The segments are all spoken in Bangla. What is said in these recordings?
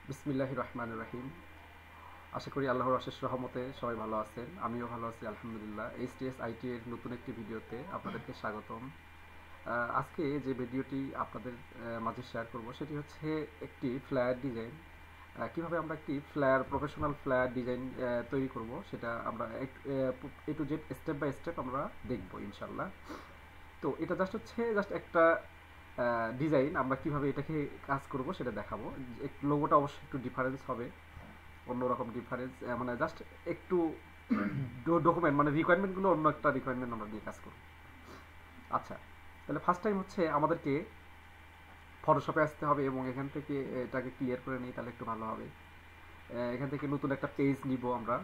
বিসমিল্লাহির রহমানির রহিম। আশা করি আল্লাহর অশেষ রহমতে সবাই ভালো আছেন। আমিও ভালো আছি আলহামদুলিল্লাহ। এইচটিএস আইটি এর নতুন একটি ভিডিওতে আপনাদেরকে স্বাগতম। আজকে যে ভিডিওটি আপনাদের মাঝে শেয়ার করব সেটি হচ্ছে একটি ফ্লায়ার ডিজাইন। কিভাবে আমরা একটি ফ্লায়ার প্রফেশনাল ফ্লায়ার ডিজাইন তৈরি করব সেটা আমরা A to Z step by step আমরা দেখব ইনশাল্লাহ। তো এটা জাস্ট একটা ডিজাইন। আমরা কিভাবে এটাকে কাজ করব সেটা দেখাবো। লোগোটা অবশ্যই একটু ডিফারেন্স হবে, অন্যরকম ডিফারেন্স, মানে জাস্ট একটু ডকুমেন্ট মানে রিকোয়ারমেন্টগুলো অন্য একটা রিকোয়ারমেন্ট আমরা দিয়ে কাজ করব। আচ্ছা, তাহলে ফার্স্ট টাইম হচ্ছে আমাদেরকে ফটোশপে আসতে হবে এবং এখান থেকে এটাকে ক্লিয়ার করে নিই, তাহলে একটু ভালো হবে। এখান থেকে নতুন একটা পেজ নিব আমরা,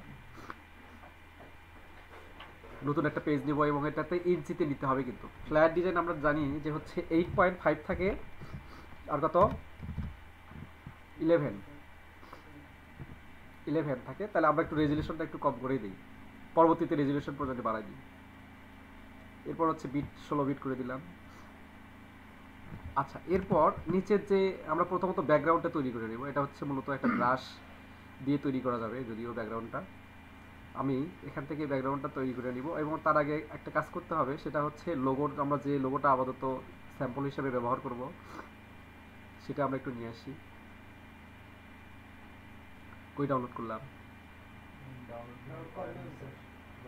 এবং এটাতে ইঞ্চিতে নিতে হবে। কিন্তু ফ্ল্যাট ডিজাইন আমরা জানি যে হচ্ছে 8.5 থাকে আর কত 11 থাকে। তাহলে আমরা একটু রেজুলেশনটা একটু কম করেই দিই, পরবর্তীতে রেজুলেশন পর্যন্ত বাড়াই দিই। এরপর হচ্ছে বিট 16 বিট করে দিলাম। আচ্ছা, এরপর নিচের যে আমরা প্রথমত ব্যাকগ্রাউন্ডটা তৈরি করে নেব। এটা হচ্ছে মূলত একটা ব্রাশ দিয়ে তৈরি করা যাবে, যদিও ব্যাকগ্রাউন্ডটা আমি এখান থেকে ব্যাকগ্রাউন্ডটা তৈরি করে নিব। এবং তার আগে একটা কাজ করতে হবে, সেটা হচ্ছে লোগোর, আমরা যে লোগোটা আপাতত স্যাম্পল হিসেবে ব্যবহার করব সেটা আমরা একটু নিয়ে আসি। কই ডাউনলোড করলাম?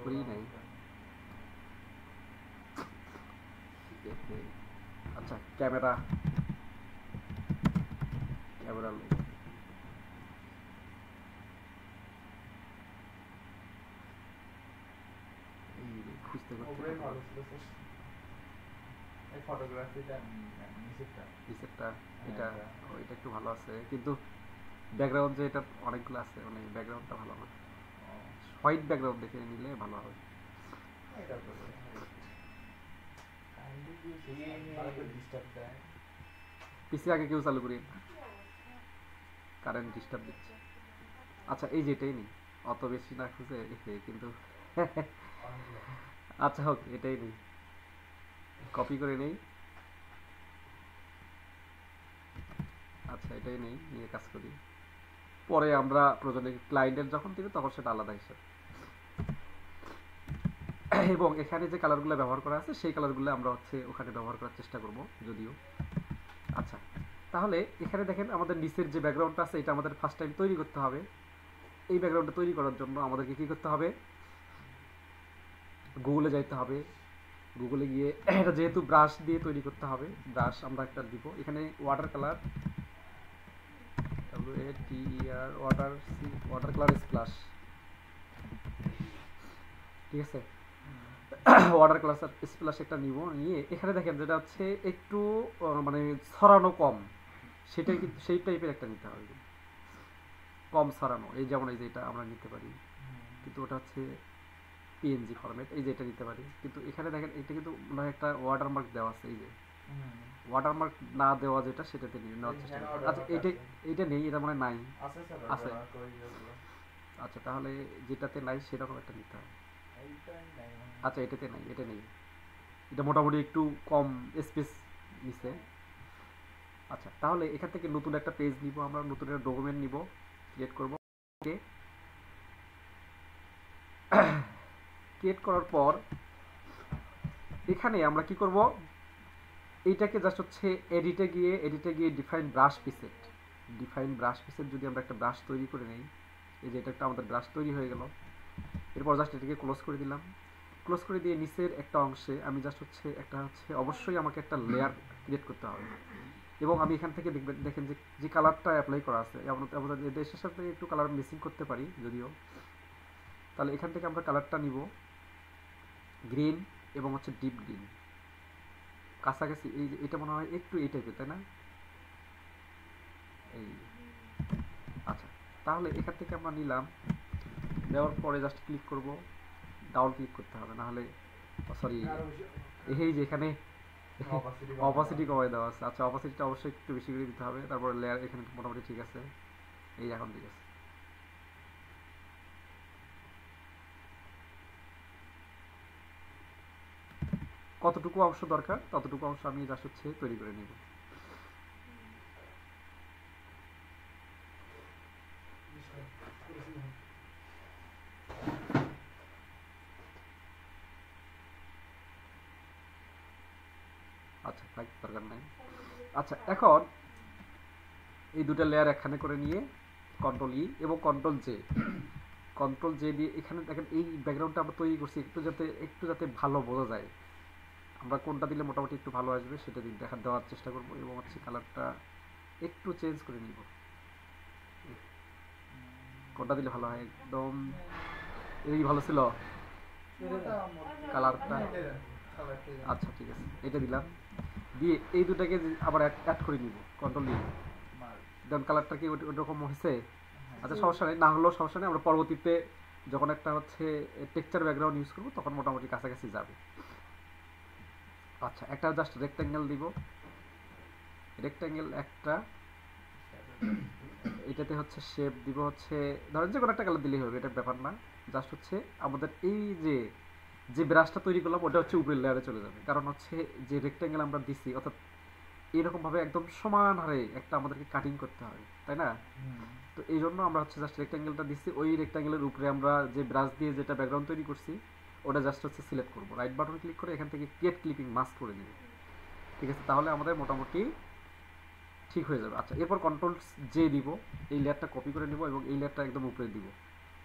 করি নাই। আচ্ছা, ক্যামেরা লোগো খুঁজতে করতে রিসেটটা এটা এটা একটু ভালো আছে, কিন্তু ব্যাকগ্রাউন্ড যে এটা অনেকগুলো আছে, মানে ব্যাকগ্রাউন্ডটা ভালো না। হোয়াইট ব্যাকগ্রাউন্ড দেখে নিলে ভালো হবে। পিসি আগে কেউ চালু করি, কারেন্ট ডিস্টার্ব দিচ্ছে। আচ্ছা, এই যেটাই নেই, অত বেশি না খুঁজে কিন্তু আচ্ছা হোক, এটাই নেই, কপি করে নেই। আচ্ছা, এটাই নেই, নিয়ে কাজ করি। পরে আমরা প্রয়োজনে ক্লায়েন্টের যখন দিবে তখন সেটা আলাদা হিসাব। এবং এখানে যে কালারগুলো ব্যবহার করা আছে সেই কালারগুলো আমরা হচ্ছে ওখানে ব্যবহার করার চেষ্টা করব যদিও। আচ্ছা, তাহলে এখানে দেখেন আমাদের নিচের যে ব্যাকগ্রাউন্ডটা আছে এটা আমাদের ফার্স্ট টাইম তৈরি করতে হবে। এই ব্যাকগ্রাউন্ডটা তৈরি করার জন্য আমাদেরকে কি করতে হবে? গুগলে যাইতে হবে। গুগলে গিয়ে এটা যেহেতু ব্রাশ দিয়ে তৈরি করতে হবে, ব্রাশ আমরা একটা দিব এখানে। Water colour, water colour splash, ঠিক আছে। ওয়াটার কালার স্প্লাশ একটা নিব, নিয়ে এখানে দেখেন যেটা হচ্ছে একটু মানে ছড়ানো কম, সেটাই কিন্তু সেই টাইপের একটা নিতে হবে, কম ছড়ানো। এই যেমন এই যে এটা আমরা নিতে পারি, কিন্তু ওটা হচ্ছে পিএনজি ফরম্যাট। এই যে এটা নিতে পারি, কিন্তু এখানে দেখেন এটা কিন্তু মনে হয় একটা ওয়াটারমার্ক দেওয়া আছে। এই যে ওয়াটারমার্ক না দেওয়া যেটা সেটাতে নেওয়ার চেষ্টা করি। আচ্ছা, এইটা নেই, এটা মানে নাই, আছে। আচ্ছা, তাহলে যেটাতে নাই সেরকম একটা নিতে হবে। আচ্ছা, এটাতে নাই, এটা নেই, এটা মোটামুটি একটু কম স্পেস নিছে। আচ্ছা, তাহলে এখান থেকে নতুন একটা পেজ নিব আমরা, নতুন একটা ডকুমেন্ট নিব, ক্রিয়েট করব। ক্রিয়েট করার পর এখানে আমরা কি করব? এইটাকে জাস্ট হচ্ছে এডিটে গিয়ে ডিফাইন ব্রাশ পিসেট যদি আমরা একটা ব্রাশ তৈরি করে নেই। এই যে এটা একটা আমাদের ব্রাশ তৈরি হয়ে গেল। এরপর জাস্ট এটাকে ক্লোজ করে দিলাম। ক্লোজ করে দিয়ে নিচের একটা অংশে আমি জাস্ট হচ্ছে একটা হচ্ছে অবশ্যই আমাকে একটা লেয়ার ক্রিয়েট করতে হবে। এবং আমি এখান থেকে দেখেন যে যে কালারটা অ্যাপ্লাই করা আছে, আমরা দেশের সাথে একটু কালার মিসিং করতে পারি যদিও। তাহলে এখান থেকে আমরা কালারটা নিব গ্রিন এবং হচ্ছে ডিপ গ্রিন, কাছাকাছি। এই যে এটা মনে হয় একটু এই টাইপের, তাই না? এই, আচ্ছা, তাহলে এখান থেকে আমরা নিলাম, দেওয়ার পরে জাস্ট ক্লিক করব। ডাবল ক্লিক করতে হবে, না হলে সরি, এই যে এখানে অপাসিটি কমাই দেওয়া আছে। আচ্ছা, অপাসিটিটা অবশ্যই একটু বেশি করে দিতে হবে। তারপর লেয়ার এখানে মোটামুটি ঠিক আছে। এই এখন ঠিক আছে। কতটুকু অংশ দরকার ততটুকু অংশ আমি জাস্ট হচ্ছে তৈরি করে নিব। আচ্ছা থাক, দরকার নাই। আচ্ছা এখন এই দুটো লেয়ার একখানে করে নিয়ে কন্ট্রোল ই এবং কন্ট্রোল জে দিয়ে এখানে দেখেন এই ব্যাকগ্রাউন্ডটা আমরা তৈরি করছি একটু যাতে ভালো বোঝা যায়। আমরা কোনটা দিলে মোটামুটি একটু ভালো আসবে সেটা দেওয়ার চেষ্টা করব এবং হচ্ছে কালারটা একটু চেঞ্জ করে নিব। কোনটা দিলে ভালো হয়? একদম এই ভালো ছিল কালারটা। আচ্ছা ঠিক আছে, এটা দিলাম, দিয়ে এই দুটাকে আবার অ্যাড করে নিব কন্ট্রোল দিয়ে। দেন কালারটা কি ওরকম হয়েছে? আচ্ছা সমস্যা নেই, না হলেও সমস্যা নেই, আমরা পরবর্তীতে যখন একটা হচ্ছে টেক্সচার ব্যাকগ্রাউন্ড ইউজ করবো তখন মোটামুটি কাছাকাছি যাবে। আচ্ছা একটা জাস্ট রেক্ট্যাঙ্গেল দিব, রেক্ট্যাঙ্গেল একটা, এটাতে হচ্ছে শেপ দিব হচ্ছে ধরেন যে কোনো একটা কালার দিলেই হবে, এটা ব্যাপার না। জাস্ট হচ্ছে আমাদের এই যে ব্রাশটা তৈরি করলাম ওটা হচ্ছে উপরের লেয়ারে চলে যাবে, কারণ হচ্ছে যে রেক্ট্যাঙ্গেল আমরা দিছি অর্থাৎ এরকমভাবে একদম সমান হারে একটা আমাদেরকে কাটিং করতে হবে, তাই না? তো এই জন্য আমরা হচ্ছে জাস্ট রেক্ট্যাঙ্গেলটা দিচ্ছি, ওই রেক্ট্যাঙ্গেলের উপরে আমরা যে ব্রাশ দিয়ে যেটা ব্যাকগ্রাউন্ড তৈরি করছি ওটা জাস্ট হচ্ছে সিলেক্ট করবো, রাইট বাটন ক্লিক করে এখান থেকে ক্রিয়েট ক্লিপিং মাস্ক করে দিব। ঠিক আছে, তাহলে আমাদের মোটামুটি ঠিক হয়ে যাবে। আচ্ছা এরপর কন্ট্রোল জে দিব, এই লেয়ারটা কপি করে নিব এবং এই লেয়ারটা একদম উপরে দিব।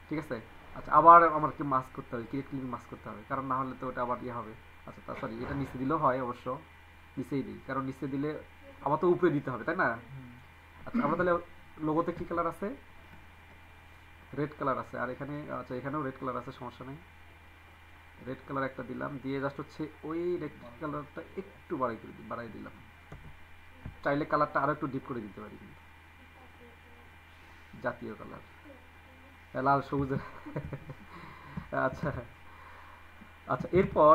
ঠিক আছে, আচ্ছা আবার আমাকে মাস্ক করতে হবে, ক্রিয়েট ক্লিপিং মাস্ক করতে হবে, কারণ না হলে তো ওটা আবার ইয়ে হবে। আচ্ছা তা সরি, এটা নিচে দিলেও হয় অবশ্য, নিচেই দিই, কারণ নিচে দিলে আবার তো উপরে দিতে হবে, তাই না? আচ্ছা আমরা তাহলে লোগোতে কি কালার আছে? রেড কালার আছে, আর এখানে আচ্ছা এখানেও রেড কালার আছে, সমস্যা নেই। রেড কালার একটা দিলাম, দিয়ে জাস্ট হচ্ছে ওই রেড কালারটা একটু বাড়াই দিলাম। চাইলে কালারটা আরো একটু ডিপ করে দিতে পারি, কিন্তু জাতীয় কালার লাল সবুজ। আচ্ছা আচ্ছা এরপর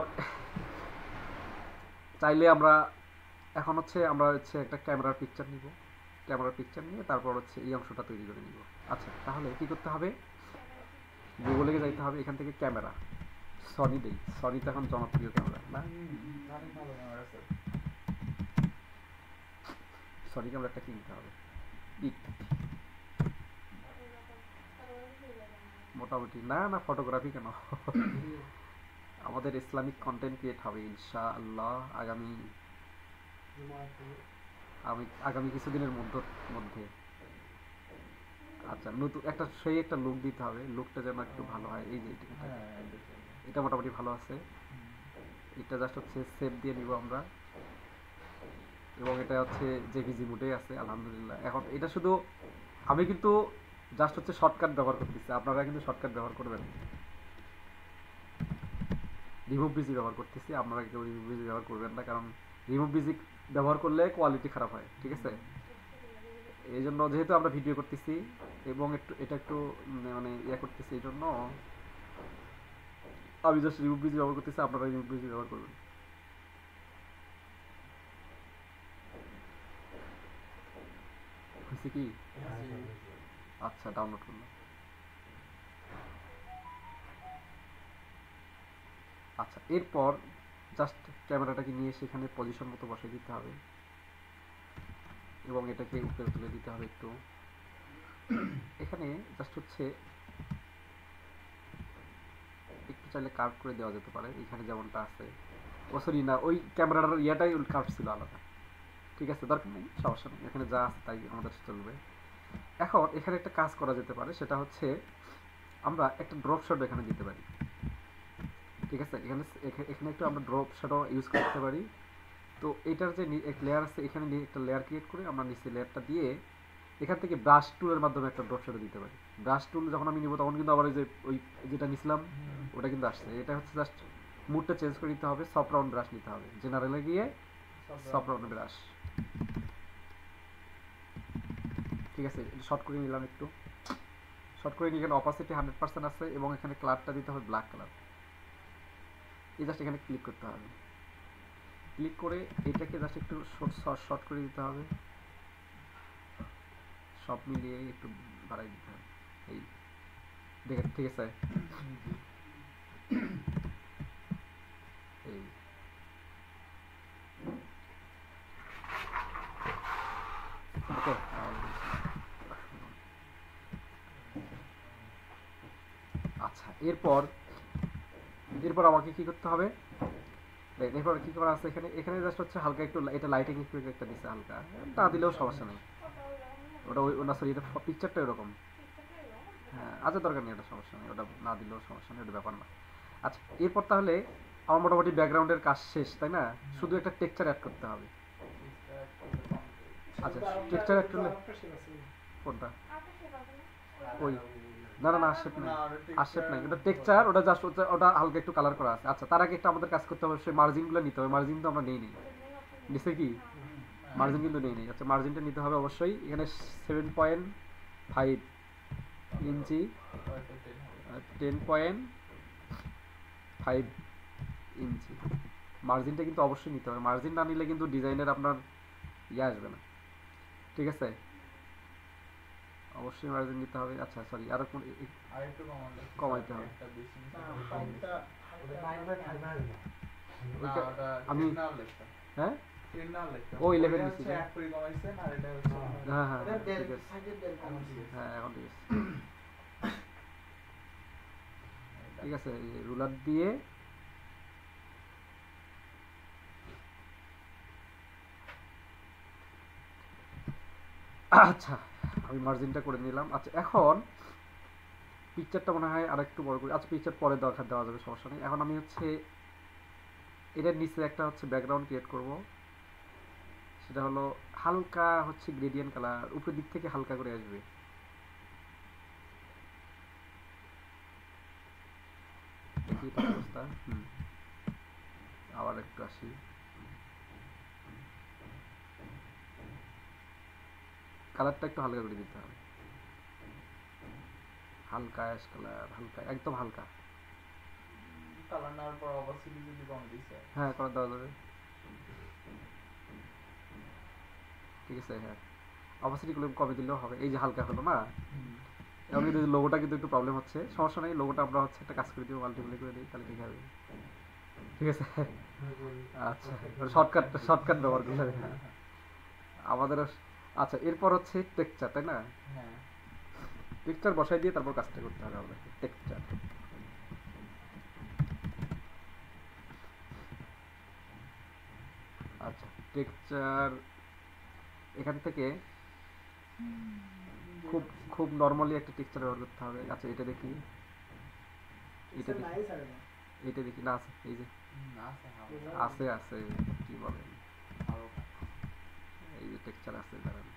চাইলে আমরা এখন হচ্ছে একটা ক্যামেরার পিকচার নিব, ক্যামেরার পিকচার নিয়ে তারপর হচ্ছে এই অংশটা তৈরি করে নিব। আচ্ছা তাহলে কি করতে হবে? গুগলে যাইতে হবে, এখান থেকে ক্যামেরা সনি দেই, সনি তো এখন জনপ্রিয় ক্যামেরা না? সনি ক্যামেরাটা কিনতে হবে, মোটামুটি না না ফটোগ্রাফি কেন, আমাদের ইসলামিক কন্টেন্ট ক্রিয়েট হবে ইনশাআল্লাহ আগামী কিছুদিনের মধ্যে। আচ্ছা নতুন একটা লুক দিতে হবে, লুকটা যেন একটু ভালো হয়। এই যে এটা মোটামুটি ভালো আছে, এটা জাস্ট হচ্ছে সেভ দিয়ে নিব আমরা, এবং এটা হচ্ছে জেপিজি মোডে আছে আলহামদুলিল্লাহ। এখন এটা শুধু আমি কিন্তু জাস্ট হচ্ছে শর্টকাট ব্যবহার করতেছি, আপনারা কিন্তু শর্টকাট ব্যবহার করবেন। রিমুভ বিজি ব্যবহার করতেছি, আপনারা কেউ রিমুভ বিজি ব্যবহার করবেন না, কারণ রিমুভ বিজি ব্যবহার করলে কোয়ালিটি খারাপ হয়। ঠিক আছে, এই জন্য যেহেতু আমরা ভিডিও করতেছি এবং এটা একটু মানে ইয়ে করতেছি, এই জন্য আমি জাস্ট রিমুভ বিজি ব্যবহার করতেছি, আপনারা রিমুভ বিজি ব্যবহার করবেন। হয়েছে কি? আচ্ছা ডাউনলোড করলাম। আচ্ছা এরপর জাস্ট ক্যামেরাটাকে নিয়ে সেখানে পজিশন মতো বসিয়ে দিতে হবে এবং এটাকে উপরে তুলে দিতে হবে একটু। এখানে জাস্ট হচ্ছে একটু চাইলে কার্ভ করে দেওয়া যেতে পারে, এখানে যেমনটা আছে। ও সরি না, ওই ক্যামেরাটার ইয়াটাই কার্ভ ছিল আলাদা। ঠিক আছে, দরকার নেই, সমস্যা নেই, এখানে যা আছে তাই আমাদের চলবে। এখন এখানে একটা কাজ করা যেতে পারে, সেটা হচ্ছে আমরা একটা ড্রপ শট এখানে দিতে পারি। ঠিক আছে, এখানে একটু আমরা ড্রপ শটও ইউজ করতে পারি। তো এটার যে এক লেয়ার আছে, এখানে একটা লেয়ার ক্রিয়েট করে আমরা নিচে লেয়ারটা দিয়ে এখান থেকে ব্রাশ টুলের মাধ্যমে একটা ড্রপ শট দিতে পারি। ব্রাশ টুল যখন আমি নিব তখন কিন্তু আবার ওই যেটা নিছিলাম ওটা কিন্তু আসছে। এটা হচ্ছে জাস্ট মুডটা চেঞ্জ করে নিতে হবে, সফট রাউন্ড ব্রাশ নিতে হবে, জেনারেলে গিয়ে সফট রাউন্ড ব্রাশ। ঠিক আছে, শর্ট করে নিলাম, একটু শর্ট করে নিয়ে এখানে অপাসিটি 100% আছে এবং এখানে কালারটা দিতে হবে ব্ল্যাক কালার। এই জাস্ট এখানে ক্লিক করতে হবে, ক্লিক করে এটাকে জাস্ট একটু শর্ট করে দিতে হবে, সব মিলিয়ে একটু বাড়াই দিতে হবে। এই দেখেন ঠিক আছে, এই ওকে। আচ্ছা এরপর আমাকে কি করতে হবে? এরপর কি করা আছে এখানে, এখানে জাস্ট হচ্ছে হালকা একটু এটা লাইটিং ইফেক্ট একটা দিছে হালকা, না দিলেও সমস্যা নেই। ওটা ওই না সরি, এটা পিকচারটা এরকম। হ্যাঁ আচ্ছা দরকার নেই, ওটা সমস্যা নেই, ওটা না দিলেও সমস্যা নেই, ওটা ব্যাপার না। আচ্ছা এরপর তাহলে আমার মোটামুটি ব্যাকগ্রাউন্ডের কাজ শেষ তাই না, শুধু একটা টেক্সচার অ্যাড করতে হবে। আচ্ছা টেক্সচার অ্যাড করলে কোনটা ওই না না না আশেপ নাই, আশেপ নাই, ওটা টেক্সচার, ওটা জাস্ট ওটা হালকা একটু কালার করা আছে। আচ্ছা তার আগে একটা আমাদের কাজ করতে হবে, সেই মার্জিনগুলো নিতে হবে, মার্জিন তো আমরা নেই নিচে কি মার্জিন কিন্তু নেই। আচ্ছা মার্জিনটা নিতে হবে অবশ্যই। এখানে 7.5 ইঞ্চি 10.5 ইঞ্চি মার্জিনটা কিন্তু অবশ্যই নিতে হবে, মার্জিন না নিলে কিন্তু ডিজাইনের আপনার ইয়ে আসবে না, ঠিক আছে? অবশ্যই মার্জিন নিতে হবে। আচ্ছা সরি আরো আরেকটু কমাইতে হবে। আমি হ্যাঁ ও 11 দিছি, হ্যাঁ হ্যাঁ ঠিক আছে, হ্যাঁ এখন ঠিক আছে, ঠিক আছে। রুলার দিয়ে আচ্ছা আমি মার্জিনটা করে নিলাম। আচ্ছা এখন পিকচারটা মনে হয় আর একটু বড় করি। আচ্ছা পিকচার পরে দরকার দেওয়া যাবে, সমস্যা নেই। এখন আমি হচ্ছে এটার নিচে একটা হচ্ছে ব্যাকগ্রাউন্ড ক্রিয়েট করব, সেটা হলো হালকা হচ্ছে গ্রেডিয়েন্ট কালার, উপরের দিক থেকে হালকা করে আসবে। দেখি এটা অবস্থা। আবার একটু আসি, কালারটা একটু হালকা করে দিতে হবে, হালকা অ্যাশ কালার, হালকা একদম হালকা। কালার নেওয়ার পর অবশ্যই যদি কম দিছে, হ্যাঁ কালার দেওয়া যাবে, ঠিক আছে। হ্যাঁ অবশ্যই কমে দিলেও হবে, এই যে হালকা হলো না। এবং কিন্তু লোগোটা কিন্তু একটু প্রবলেম হচ্ছে, সমস্যা নেই, লোগোটা আমরা হচ্ছে একটা কাজ করে দিব, মাল্টিপ্লাই করে দিই, তাহলে ঠিক হবে, ঠিক আছে। আচ্ছা শর্টকাট ব্যবহার করলে আমাদের। আচ্ছা এরপর হচ্ছে টেক্সচার তাই না, টেক্সচার বসাই দিয়ে তারপর কাজটা করতে হবে আমাদের। টেক্সচার আচ্ছা টেক্সচার এখান থেকে খুব খুব নরমালি একটা টেক্সচার ব্যবহার করতে হবে। আচ্ছা এটা দেখি, এটা দেখি, এটা দেখি না আছে, এই যে আছে আছে কি বলেন, এই যে টেক্সচার আছে, দাঁড়ান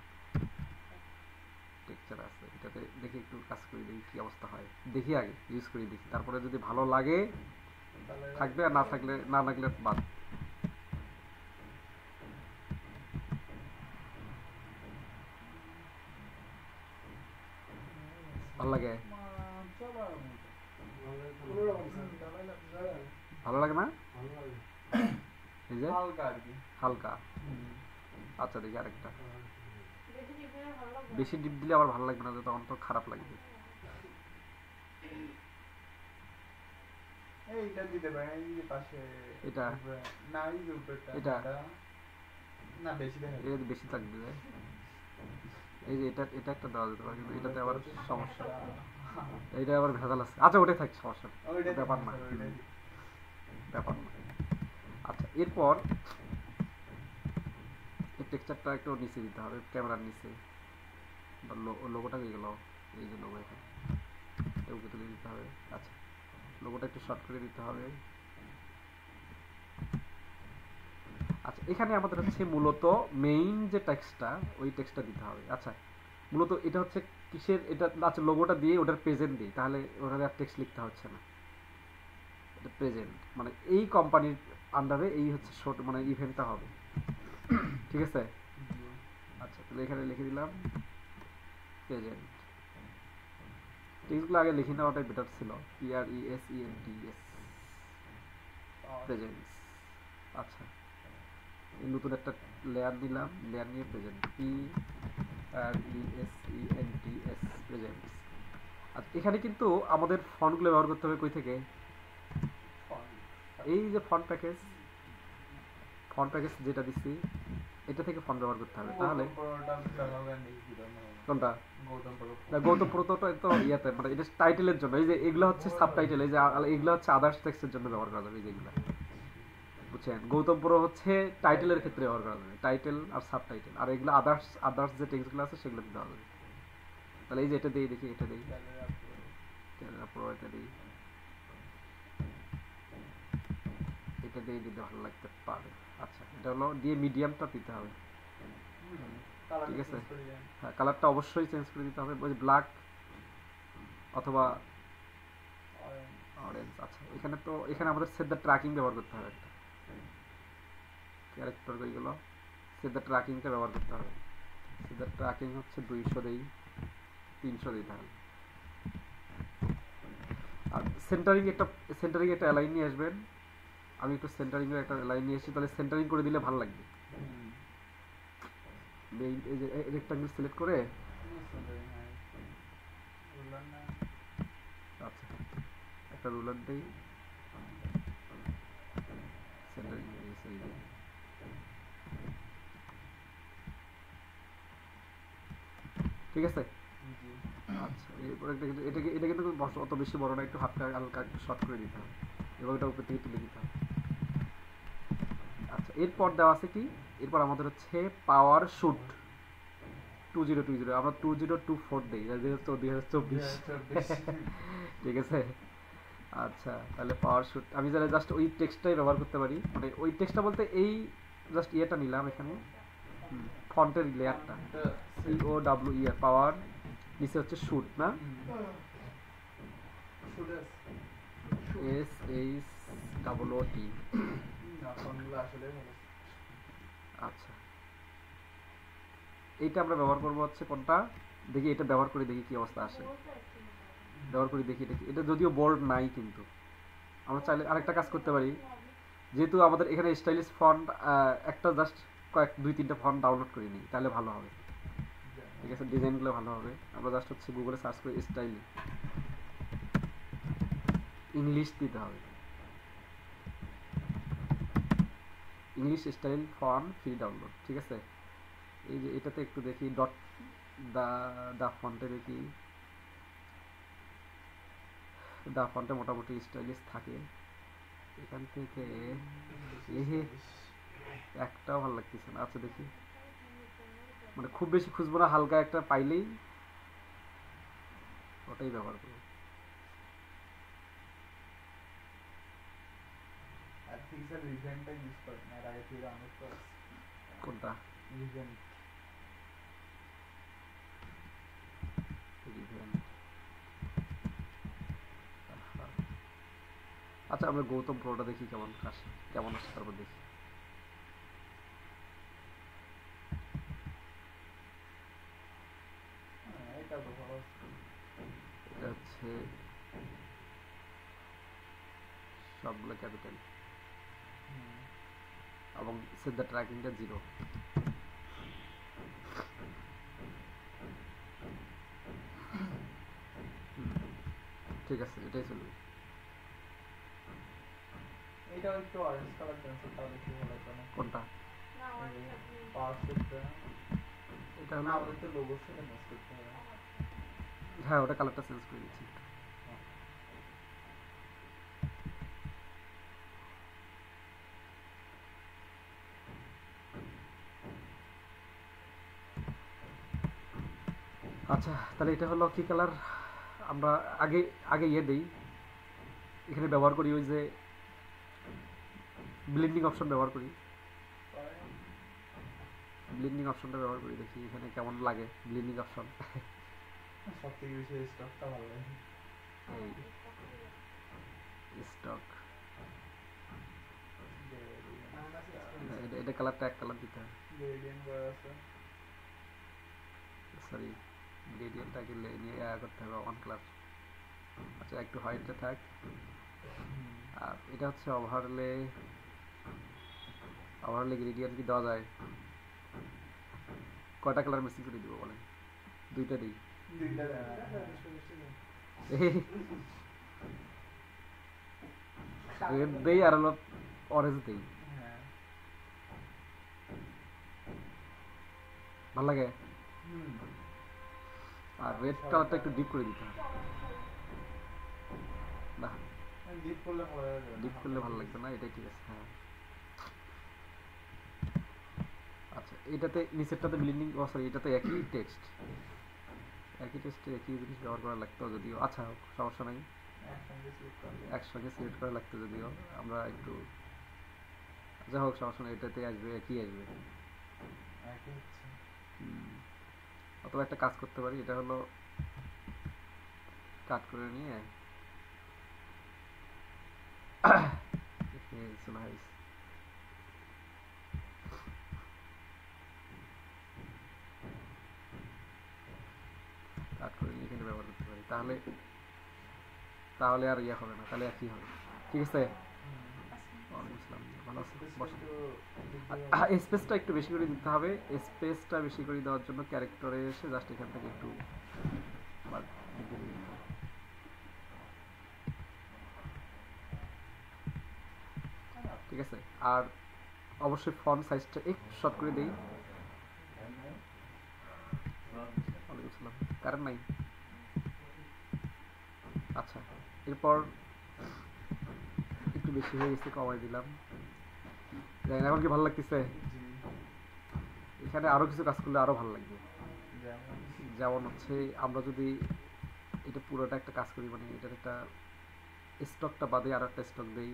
টেক্সচার আছে, এটাতে দেখি একটু কাজ করে দেখি কি অবস্থা হয়, দেখি আগে ইউজ করে দেখি, তারপরে যদি ভালো লাগে থাকবে, আর না লাগলে বাদ। ভালো লাগে, ভালো লাগে না, এই যে হালকা। আচ্ছা দেখি আরেকটা, বেশি ডিপ দিলে আবার ভালো লাগবে না, তখন তো খারাপ লাগবে। এইটা দিতে পারেন, এই যে পাশে এটা না, এই যে উপরটা এটা না বেশি দেখা যায়, এটা বেশি থাকবে, এই যে এটা এটা একটা দেওয়া যেতে পারে, কিন্তু এটাতে আবার সমস্যা, এইটা আবার ভেজাল আছে। আচ্ছা ওটাই থাক, সমস্যা ব্যাপার না, ব্যাপার না। আচ্ছা এরপর এই টেক্সচারটা একটু নিচে দিতে হবে, ক্যামেরার নিচে, লোগোটা হয়ে গেল, এই যে লোগো এখানে ওকে তুলে দিতে হবে। আচ্ছা লোগোটা একটু শর্ট করে দিতে হবে। আচ্ছা এখানে আমাদের হচ্ছে মূলত মেইন যে টেক্সটটা, ওই টেক্সটটা দিতে হবে। আচ্ছা মূলত এটা হচ্ছে কিসের, এটা আচ্ছা লোগোটা দিয়ে ওটার প্রেজেন্ট দিই, তাহলে ওখানে আর টেক্সট লিখতে হচ্ছে না, এটা প্রেজেন্ট মানে এই কোম্পানির আন্ডারে এই হচ্ছে শর্ট মানে ইভেন্টটা হবে, ঠিক আছে। আচ্ছা তাহলে এখানে লিখে দিলাম প্রেজেন্ট, টেক্সটগুলো আগে লিখে নেওয়াটাই বেটার ছিল, PRESENTS প্রেজেন্স। আচ্ছা এই নতুন একটা লেয়ার নিলাম, লেয়ার নিয়ে প্রেজেন্ট, PRESENTS প্রেজেন্টস। আচ্ছা এখানে কিন্তু আমাদের ফন্টগুলো ব্যবহার করতে হবে কই থেকে, এই যে ফন্ট প্যাকেজ যেটা দিচ্ছি এটা থেকে ফন্ট ব্যবহার করতে হবে। তাহলে কোনটা, গৌতম প্রোটোটা তো ইয়াতে মানে এটা টাইটেলের জন্য, এই যে এগুলো হচ্ছে সাবটাইটেল, এই যে এগুলো হচ্ছে আদার্স টেক্সটের জন্য ব্যবহার করা যাবে, এই যেগুলো বুঝছেন, গৌতম পুরো হচ্ছে টাইটেলের ক্ষেত্রে ব্যবহার করা যাবে, টাইটেল আর সাব টাইটেল, আর এগুলো আদার্স আদার্স যে টেক্সটগুলো আছে সেগুলো দেওয়া যাবে। তাহলে এই যে এটা দিই, দেখি এটা দিই, পুরো এটা দিই, এটা দিয়ে দিতে ভালো লাগতে পারে। আচ্ছা, এটা হলো দিয়ে মিডিয়ামটা দিতে হবে, ঠিক আছে। হ্যাঁ, কালারটা অবশ্যই চেঞ্জ করে দিতে হবে, ওই ব্ল্যাক অথবা অরেঞ্জ। আচ্ছা, এখানে তো এখানে আমাদের সেট দ্য ট্র্যাকিং ব্যবহার করতে হবে, একটা ক্যারেক্টার ওইগুলো সেট দ্য ট্র্যাকিংটা ব্যবহার করতে হবে। সেট দ্য ট্র্যাকিং হচ্ছে 200 দেই, 300 দিই তাহলে। আর সেন্টারিং একটা লাইন নিয়ে আসবেন, আমি একটু সেন্টারিং এর একটা লাইন নিয়ে এসেছি, তাহলে সেন্টারিং করে দিলে ভালো লাগবে। এই যে রেক্টাঙ্গেল সিলেক্ট করে, আচ্ছা একটা রুলার দেই, সেন্টারিং হয়ে গেছে এই যে। ঠিক আছে। আচ্ছা, এরপর এটা কিন্তু অত বেশি বড় না, একটু হাতটা হালকা একটু শর্ট করে দিতে হবে এবং এটা উপর থেকে তুলে দিতে হবে। আচ্ছা, এরপর দেওয়া আছে কি, এরপর আমাদের হচ্ছে পাওয়ার শুট 2020, আমরা 2024 দিই, 2024। ঠিক আছে। আচ্ছা, তাহলে পাওয়ার শুট আমি জানি জাস্ট ওই টেক্সটটাই ব্যবহার করতে পারি, মানে ওই টেক্সটটা বলতে এই জাস্ট ইয়েটা নিলাম এখানে, ফন্টের লেয়ারটা COWE পাওয়ার, নিচে হচ্ছে শুট না, SHOOT। আচ্ছা, এইটা আমরা ব্যবহার করবো হচ্ছে কোনটা, দেখি এটা ব্যবহার করে দেখি কি অবস্থা আসে, ব্যবহার করে দেখি এটা যদিও বোল্ড নাই, কিন্তু আমরা চাইলে আরেকটা কাজ করতে পারি, যেহেতু আমাদের এখানে স্টাইলিশ ফন্ট একটা জাস্ট দুই তিনটা ফন্ট ডাউনলোড করে নিই, তাহলে ভালো হবে। ঠিক আছে, ডিজাইনগুলো ভালো হবে। আমরা জাস্ট হচ্ছে গুগলে সার্চ করে স্টাইল ইংলিশ দিতে হবে, English style font free download. ঠিক আছে, এই যে এটাতে একটু দেখি ডট দা ফন্টে দেখি, দা ফন্টে মোটামুটি স্টাইলিশ থাকে, এখান থেকে একটাও ভালো লাগতেছে না। আচ্ছা দেখি, মানে খুব বেশি খুঁজবো না, হালকা একটা পাইলেই ওটাই ব্যবহার করবো। কোনটা? আচ্ছা, আমরা গৌতম প্রোটা দেখি কেমন আসে, কেমন আসে, তারপর দেখি। এটা হচ্ছে সবগুলো ক্যাপিটাল এবং সেট দ্য ট্র্যাকিংটা 0। ঠিক আছে, এটাই চলবে। এটাও একটু অরেঞ্জ কালার পেন্সিল তাহলে কি ভালো হবে না? কোনটা? পাওয়ার শুটটা এটা না, হলো, আমাদের তো লোগোর সাথে ম্যাচ করতে হবে। হ্যাঁ ওটা কালারটা চেঞ্জ করে দিচ্ছি। আচ্ছা, তাহলে এটা হলো কি কালার, আমরা আগে আগে ইয়ে দিই, এখানে ব্যবহার করি ওই যে ব্লেন্ডিং অপশন ব্যবহার করি, ব্লেন্ডিং অপশনটা ব্যবহার করি, দেখি এখানে কেমন লাগে ব্লেন্ডিং অপশন। সবথেকে বেশি স্টকটা ভালো লাগে। এই স্টক, এটা কালারটা এক কালার দিতে হবে, সরি গ্রেডিয়েন্টটাকে নিয়ে করতে হবে অন কালার। আচ্ছা, একটু হোয়াইটটা থাক। আর এটা হচ্ছে ওভারলে গ্রেডিয়েন্ট কি দেওয়া যায়? কয়টা কালার মিক্সিং করে দিব বলেন? দুইটা দিই, রেড দেই আর হলো অরেঞ্জ দেই, ভালো লাগে। আর রেড কালারটা একটু ডিপ করে দিতে হবে, না ডিপ করলে ভালো লাগবে না, এটাই ঠিক আছে। হ্যাঁ, আচ্ছা, এটাতে নিচেরটাতে ব্লেন্ডিং, ও সরি, এটাতে একই টেক্সট, একই টেক্সটে একই জিনিস ব্যবহার করা লাগতো যদিও। আচ্ছা হোক, সমস্যা নাই, একসঙ্গে সিলেক্ট করলে একসঙ্গে সিলেক্ট করা লাগতো যদিও। আমরা একটু, যা হোক সমস্যা নেই, এটাতে আসবে, একই আসবে। একই হচ্ছে। হুম, অথবা একটা কাজ করতে পারি, এটা হলো কাট করে নিয়ে চলে আসছে, কাট করে নিয়ে এখানে ব্যবহার করতে পারি, তাহলে তাহলে আর ইয়ে হবে না, তাহলে একই হবে। ঠিক আছে, ওয়ালাইকুম আসসালাম, ভালো আছো, বসো। স্পেসটা একটু বেশি করে দিতে হবে, স্পেসটা বেশি করে দেওয়ার জন্য ক্যারেক্টারে এসে জাস্ট এখান থেকে একটু দিতে হবে। ঠিক আছে, আর অবশ্যই ফন্ট সাইজটা একটু শর্ট করে দেই। ওয়ালাইকুম আসসালাম, কারেন্ট নাই। আচ্ছা, এরপর একটু বেশি হয়ে গেছে, কমাই দিলাম। দেখেন এখন কি ভালো লাগতেছে? এখানে আরো কিছু কাজ করলে আরো ভালো লাগবে। যেমন হচ্ছে আমরা যদি এটা পুরোটা একটা কাজ করি, মানে এটার একটা স্টকটা বাদে আর একটা স্টক দেই,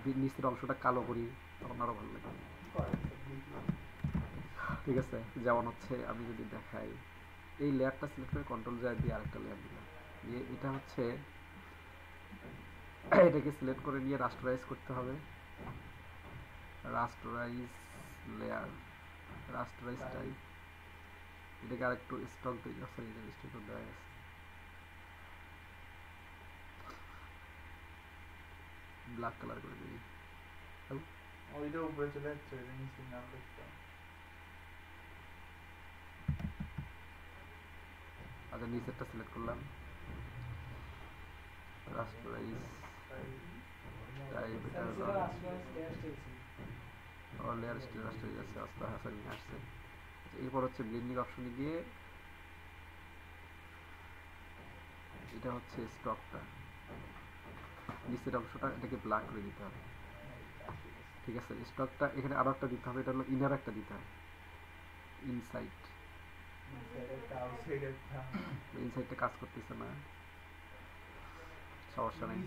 দিয়ে নিচের অংশটা কালো করি, তখন আরো ভালো লাগবে। ঠিক আছে, যেমন হচ্ছে আমি যদি দেখাই, এই লেয়ারটা সিলেক্ট করে কন্ট্রোল জেড দিয়ে আরেকটা লেয়ার দিলাম, দিয়ে এটা হচ্ছে এটাকে সিলেক্ট করে নিয়ে রাস্টারাইজ করতে হবে। রাস্টারাইজ লেয়ার, রাস্টারাইজ টাইপ, এটাকে আরেকটু স্টক দিই, সরি এটা স্টক দেওয়া আছে, ব্ল্যাক কালার করে দিই। ওইটা উপরে চলে যাচ্ছে, ওইটা নিচে নাম দেখতে। আচ্ছা, নিচেরটা সিলেক্ট করলাম, রাস্টারাইজ টাইপ, এটা হলো লেয়ার স্টাইল, রাস্টারাইজ আছে, আস্তে আস্তে নিয়ে আসছে। এরপর হচ্ছে ব্লেন্ডিং অপশনে গিয়ে এটা হচ্ছে স্টকটা, নিচের অংশটা এটাকে ব্ল্যাক করে দিতে হবে। ঠিক আছে, স্টকটা এখানে আরো একটা দিতে হবে, এটা হলো ইনার একটা দিতে হবে, ইনসাইড। ইনসাইডটা কাজ করতেছে না, সমস্যা নেই।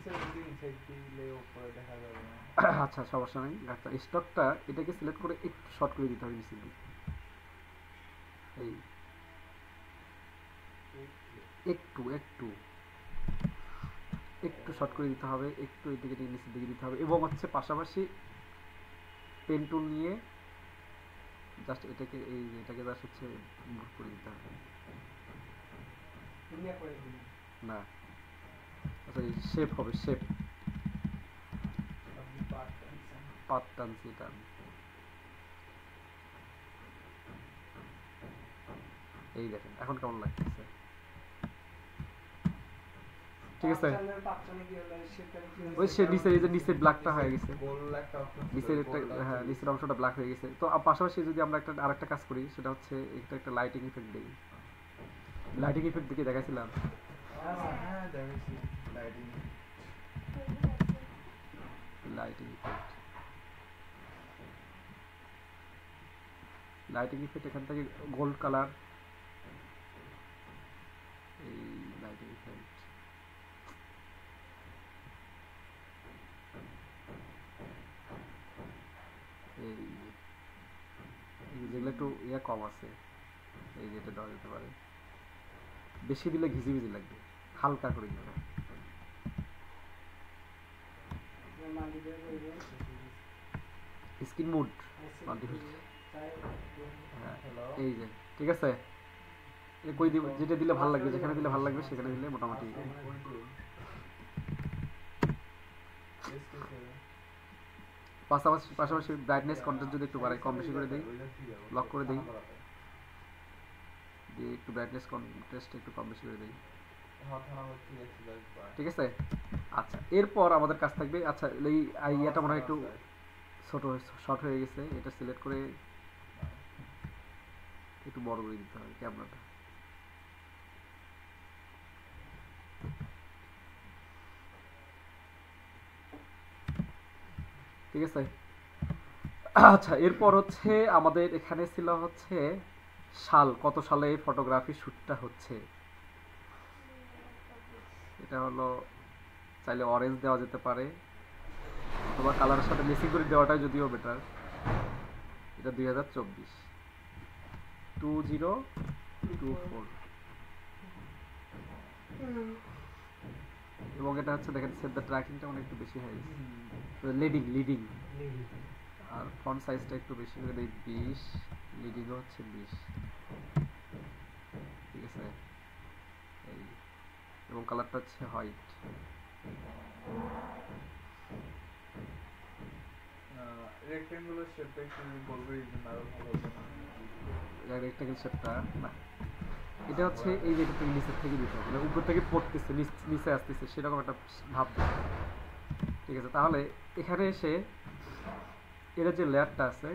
আচ্ছা, সমস্যা নেই। আচ্ছা, স্টকটা এটাকে সিলেক্ট করে একটু শর্ট করে দিতে হবে নিচের দিকে, এই একটু একটু একটু শর্ট করে দিতে হবে, একটু এদিকে নিচের দিকে দিতে হবে, এবং হচ্ছে পাশাপাশি পেন টুল নিয়ে জাস্ট এটাকে এটাকে জাস্ট হচ্ছে মুভ করে দিতে হবে। না, আচ্ছা, শেপ হবে, শেপ পাত টানছি, এটা এই দেখেন এখন কেমন লাগতেছে। ঠিক আছে, ওই সে নিচে, এই যে নিচের ব্ল্যাকটা হয়ে গেছে, নিচের একটা, হ্যাঁ নিচের অংশটা ব্ল্যাক হয়ে গেছে। তো পাশাপাশি যদি আমরা একটা আরেকটা কাজ করি, সেটা হচ্ছে এটা একটা লাইটিং ইফেক্ট দেই। লাইটিং ইফেক্ট দিকে দেখাইছিলাম, লাইটিং ইফেক্ট, লাইটিং ইফেক্ট এখান থেকে গোল্ড কালার, এই লাইটিং ইফেক্ট, এই যেগুলো একটু ইয়ে কম আছে, এই যেটা দেওয়া যেতে পারে, বেশি দিলে ঘিজিবিজি লাগবে, হালকা করে দিতে হবে। স্ক্রিন মুড হ্যাঁ, এই যে ঠিক আছে, কই দিব, যেটা দিলে ভালো লাগবে, যেখানে দিলে ভালো লাগবে সেখানে দিলে মোটামুটি। পাশাপাশি পাশাপাশি ব্রাইটনেস কন্ট্রাস্ট যদি একটু বাড়াই, কম বেশি করে দেই, লক করে দেই, দিয়ে একটু ব্রাইটনেস কন্ট্রাস্ট একটু কম বেশি করে দেই। ঠিক আছে, আচ্ছা এরপর আমাদের কাজ থাকবে, আচ্ছা এই ইয়েটা মনে হয় একটু ছোট শর্ট হয়ে গেছে, এটা সিলেক্ট করে একটু বড় করে দিতে হবে ক্যামেরাটা। ঠিক আছে, আচ্ছা, এরপর হচ্ছে আমাদের এখানে ছিল হচ্ছে সাল, কত সালে এই ফটোগ্রাফি শ্যুটটা হচ্ছে। এটা হলো চাইলে অরেঞ্জ দেওয়া যেতে পারে অথবা কালারের সাথে মিক্সিং করে দেওয়াটাই যদিও বেটার। এটা 2024 2024 এবং এটা হচ্ছে দেখেন সেট দ্য ট্র্যাকিংটা অনেক একটু বেশি হয়ে গেছে, লিডিং লিডিং আর ফন্ট সাইজটা একটু বেশি করে দেই 20, লিডিংও হচ্ছে 20, ঠিক আছে। এই এবং কালারটা হচ্ছে হোয়াইট। রেক্টেঙ্গুলার শেপটা একটু বলবো, এই জন্য আরো ভালো হবে না। রেক্টাঙ্গেল শেপটা না, এটা হচ্ছে এই যেটা থেকে নিচের থেকে দিতে হবে, মানে উপর থেকে পড়তেছে নিচে আসতেছে সেরকম একটা ভাব দেবে, ঠিক আছে। তাহলে এখানে এসে এটা যে লেয়ারটা আছে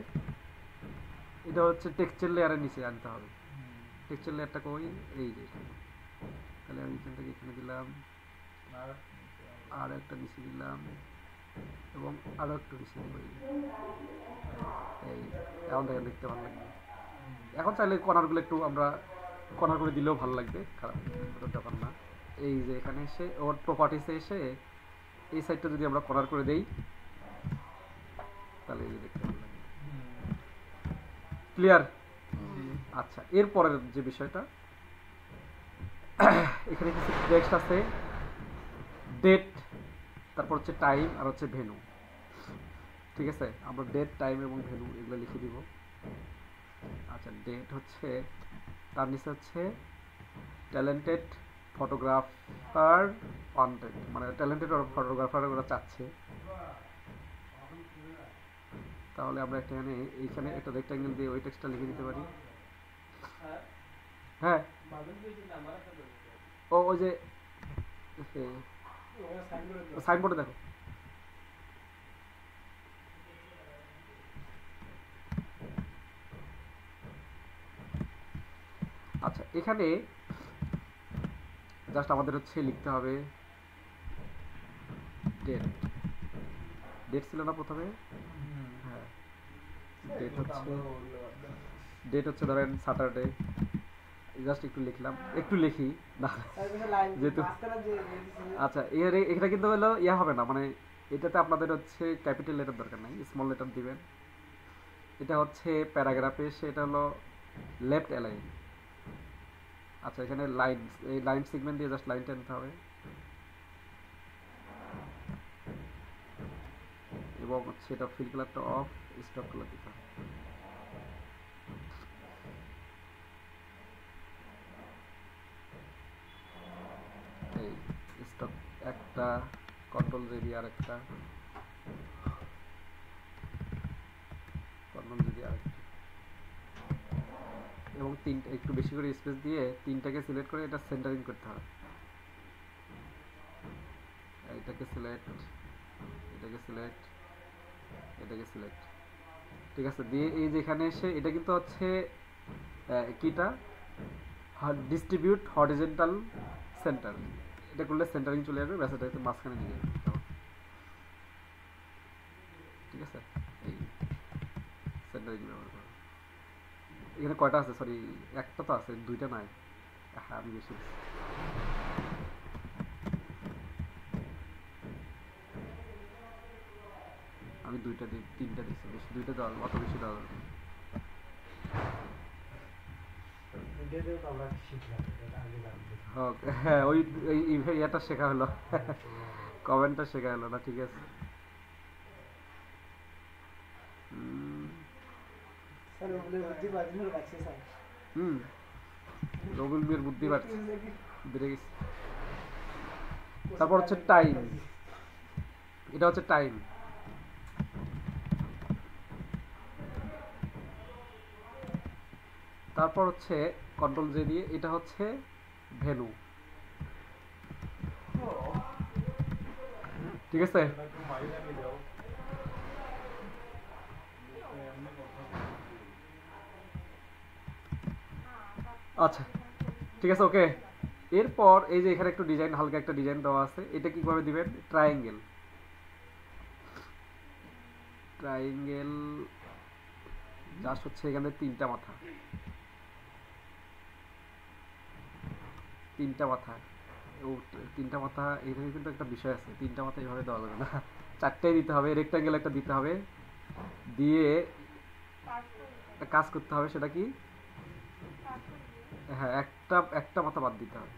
এটা হচ্ছে টেক্সচার লেয়ারের নিচে আনতে হবে। টেক্সচার লেয়ারটা কই, এই যে এখানে। তাহলে আমি এখান থেকে এখানে দিলাম, আর একটা নিচে দিলাম এবং আরো একটু নিচে দিব, এই এখন দেখেন দেখতে ভালো লাগবে। এখন চাইলে কর্নারগুলো একটু আমরা কর্নার করে দিলেও ভালো লাগবে, খারাপ ব্যাপার না। এই যে এখানে এসে ওর প্রপার্টিসে এসে এই সাইডটা যদি আমরা কর্নার করে দেই তাহলে এই যে দেখতে ভালো লাগবে। ক্লিয়ার? আচ্ছা, এরপরের যে বিষয়টা এখানে কিছু টেক্সট আছে, ডেট, তারপর হচ্ছে টাইম আর হচ্ছে ভেন্যু, ঠিক আছে। আমরা ডেট, টাইম এবং ভেন্যু এগুলো লিখে দিব। আচ্ছা, ডেট হচ্ছে তার নিচে হচ্ছে ট্যালেন্টেড ফটোগ্রাফার ওয়ান্টেড, মানে ট্যালেন্টেড ফটোগ্রাফার ওরা চাচ্ছে। তাহলে আমরা এখানে এইখানে একটা রেক্ট্যাঙ্গেল দিয়ে ওই টেক্সটটা লিখে দিতে পারি। হ্যাঁ, ও ওই যে সাইনবোর্ডে দেখো। আচ্ছা, এখানে জাস্ট আমাদের হচ্ছে লিখতে হবে ডেট। ডেট ছিল না প্রথমে? হ্যাঁ, ডেট হচ্ছে ধরেন স্যাটারডে, জাস্ট একটু লিখলাম, একটু লিখি না যেহেতু। আচ্ছা, এখানে কিন্তু হলো ইয়া হবে না, মানে এটাতে আপনাদের হচ্ছে ক্যাপিটাল লেটার দরকার নাই, স্মল লেটার দিবেন। এটা হচ্ছে প্যারাগ্রাফে, সেটা হলো লেফট অ্যালাইন। আচ্ছা, এখানে লাইন, এই লাইন সেগমেন্ট দিয়ে জাস্ট লাইন টানতে হবে এবং হচ্ছে এটা ফিল কালারটা অফ, স্টপ কালার দিতে হবে। এই স্টপ একটা, কন্ট্রোল জে দিয়ে আরেকটা, কন্ট্রোল জে দিয়ে আরেকটা, এবং তিনটা একটু বেশি করে স্পেস দিয়ে তিনটাকে সিলেক্ট করে এটা সেন্টারিং করতে হবে। এটাকে সিলেক্ট, এটাকে সিলেক্ট, এটাকে সিলেক্ট, ঠিক আছে। দিয়ে এই যেখানে এসে এটা কিন্তু হচ্ছে কিটা ডিস্ট্রিবিউট হরিজন্টাল সেন্টার, এটা করলে সেন্টারিং চলে যাবে, ব্যাস এটাকে মাঝখানে নিয়ে যাবে, ঠিক আছে। এই সেন্টারিং ব্যবহার করো। এখানে কয়টা আছে, সরি একটা তো আছে, দুইটা নাই। হ্যাঁ, আমি বেশি আমি দুইটা দিই, তিনটা দিচ্ছি, বেশি দুইটা দেওয়া, অত বেশি দেওয়া যাবে না। হ্যাঁ, ওই ইয়েটা শেখা হলো, কমেন্টটা শেখা হলো না, ঠিক আছে। রবিউল মিয়ার বুদ্ধি বাড়ছে, বেড়ে গেছে। তারপর হচ্ছে টাইম, এটা হচ্ছে টাইম। তারপর হচ্ছে কন্ট্রোল জে দিয়ে এটা হচ্ছে ভ্যালু, ঠিক আছে। আচ্ছা, ঠিক আছে, ওকে। এরপর এই যে এখানে একটু ডিজাইন, হালকা একটা ডিজাইন দেওয়া আছে, এটা কিভাবে দিবেন, ট্রায়াঙ্গেল, ট্রায়াঙ্গেল জাস্ট হচ্ছে এখানে তিনটা মাথা ও তিনটা মাথা, এখানে কিন্তু একটা বিষয় আছে, তিনটা মাথা এইভাবে দেওয়া যাবে না, চারটাই দিতে হবে, রেক্টাঙ্গেল একটা দিতে হবে, দিয়ে একটা কাজ করতে হবে। সেটা কি? হ্যাঁ, একটা একটা মাথা বাদ দিতে হবে।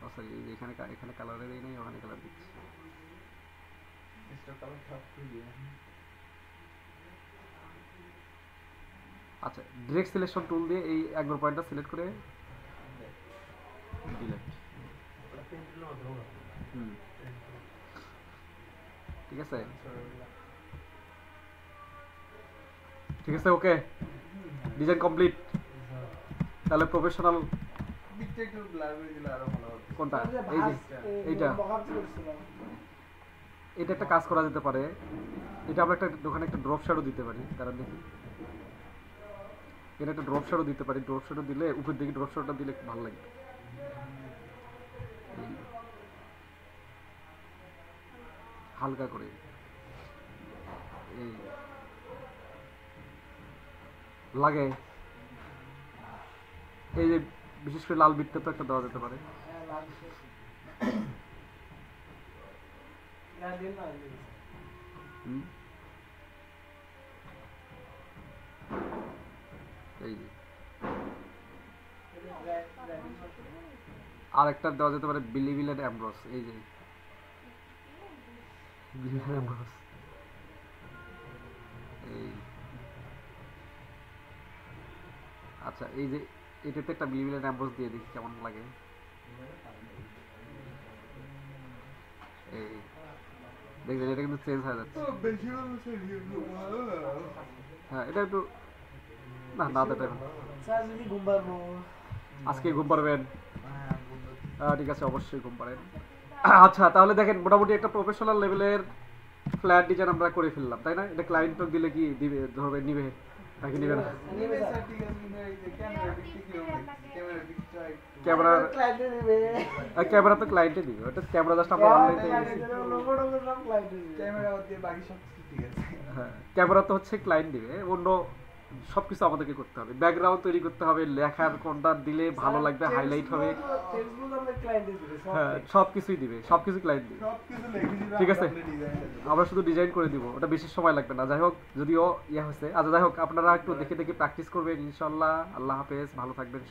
ও সরি, এখানে এখানে কালারে দেই নাই, ওখানে কালার দিচ্ছি। আচ্ছা, ডিরেক্ট সিলেকশন টুল দিয়ে এই অ্যাঙ্গল পয়েন্টটা সিলেক্ট করে ডিলেট। হুম, ঠিক আছে, ঠিক আছে, ওকে, ডিজাইন কমপ্লিট। তাহলে প্রফেশনাল দিকটা একটু ব্লার করে দিলে আরো ভালো হবে। কোনটা? এই যে এইটা, এটা একটা কাজ করা যেতে পারে। এটা আমরা একটা ওখানে একটা ড্রপ শ্যাডো দিতে পারি, কারণ দেখি এটা একটা ড্রপ শ্যাডো দিতে পারি। ড্রপ শ্যাডো দিলে উপর দিকে ড্রপ শ্যাডোটা দিলে একটু ভালো লাগবে। হালকা করে এই লাগে, এই যে বিশেষ করে লাল বিটটা তো একটা দেওয়া যেতে পারে। হুম, এই যে আর একটা দেওয়া যেতে পারে বিলিভিলের অ্যামব্রোস। এই যে বিলিভিলের অ্যামব্রোস, এই আচ্ছা, এই যে এটাতে একটা বিলিভিলের অ্যামব্রোস দিয়ে দেখি কেমন লাগে। এই দেখবেন এটা কিন্তু চেঞ্জ হয়ে যাচ্ছে। হ্যাঁ, এটা একটু না না দেটা আজকে ঘুম পারবেন? ঠিক আছে, অবশ্যই ঘুম পারেন। আচ্ছা, তাহলে দেখেন মোটামুটি একটা প্রফেশনাল লেভেলের ফ্ল্যাট ডিজাইন আমরা করে ফেললাম, তাই না? এটা ক্লায়েন্ট দিলে কি দিবে, ধরবে, নিবে নাকি নিবে না? ক্যামেরা তো ক্লায়েন্টে দিবে, ওটা ক্যামেরা জাস্ট আমরা অনলাইনে। হ্যাঁ, ক্যামেরা তো হচ্ছে ক্লায়েন্ট দিবে, অন্য সবকিছু আমাদেরকে করতে হবে। ব্যাকগ্রাউন্ড তৈরি করতে হবে, লেখার কোনটা দিলে ভালো লাগবে, হাইলাইট হবে, হ্যাঁ সবকিছুই দিবে, সবকিছু ক্লায়েন্ট দিবে। ঠিক আছে, আমরা শুধু ডিজাইন করে দিব, ওটা বেশি সময় লাগবে না। যাই হোক, যদিও ইয়ে হয়েছে, আচ্ছা যাই হোক, আপনারা একটু দেখে দেখে প্র্যাকটিস করবেন ইনশাল্লাহ। আল্লাহ হাফেজ, ভালো থাকবেন।